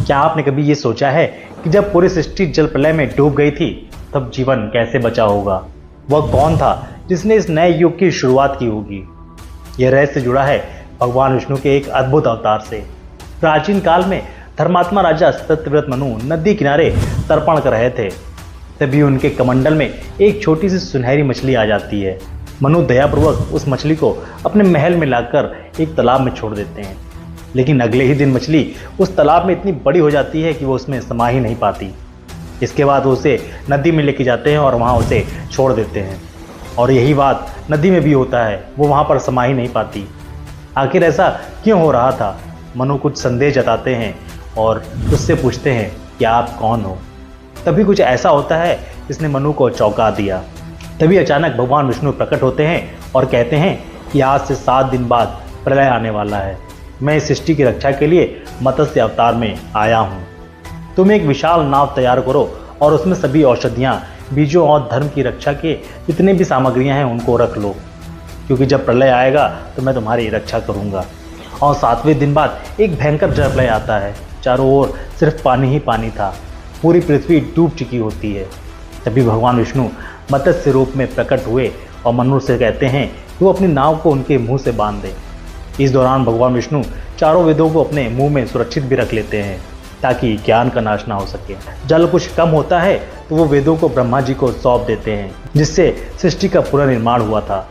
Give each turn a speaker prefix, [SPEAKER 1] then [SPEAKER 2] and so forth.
[SPEAKER 1] क्या आपने कभी ये सोचा है कि जब पूरी सृष्टि जल प्रलय में डूब गई थी तब जीवन कैसे बचा होगा? वह कौन था जिसने इस नए युग की शुरुआत की होगी? यह रहस्य जुड़ा है भगवान विष्णु के एक अद्भुत अवतार से। प्राचीन काल में धर्मात्मा राजा सत्यव्रत मनु नदी किनारे तर्पण कर रहे थे, तभी उनके कमंडल में एक छोटी सी सुनहरी मछली आ जाती है। मनु दयापूर्वक उस मछली को अपने महल में लाकर एक तालाब में छोड़ देते हैं, लेकिन अगले ही दिन मछली उस तालाब में इतनी बड़ी हो जाती है कि वो उसमें समा ही नहीं पाती। इसके बाद वो उसे नदी में लेके जाते हैं और वहाँ उसे छोड़ देते हैं, और यही बात नदी में भी होता है, वो वहाँ पर समा ही नहीं पाती। आखिर ऐसा क्यों हो रहा था? मनु कुछ संदेह जताते हैं और उससे पूछते हैं कि आप कौन हो? तभी कुछ ऐसा होता है जिसने मनु को चौंका दिया। तभी अचानक भगवान विष्णु प्रकट होते हैं और कहते हैं कि आज से 7 दिन बाद प्रलय आने वाला है। मैं इस सृष्टि की रक्षा के लिए मत्स्य अवतार में आया हूँ। तुम एक विशाल नाव तैयार करो और उसमें सभी औषधियाँ, बीजों और धर्म की रक्षा के जितने भी सामग्रियाँ हैं उनको रख लो, क्योंकि जब प्रलय आएगा तो मैं तुम्हारी रक्षा करूँगा। और 7वें दिन बाद एक भयंकर जल प्रलय आता है। चारों ओर सिर्फ पानी ही पानी था, पूरी पृथ्वी डूब चुकी होती है। तभी भगवान विष्णु मत्स्य रूप में प्रकट हुए और मनु से कहते हैं कि वो अपनी नाव को उनके मुंह से बांध दे। इस दौरान भगवान विष्णु चारों वेदों को अपने मुंह में सुरक्षित भी रख लेते हैं ताकि ज्ञान का नाश ना हो सके। जल कुछ कम होता है तो वो वेदों को ब्रह्मा जी को सौंप देते हैं, जिससे सृष्टि का पुनर्निर्माण हुआ था।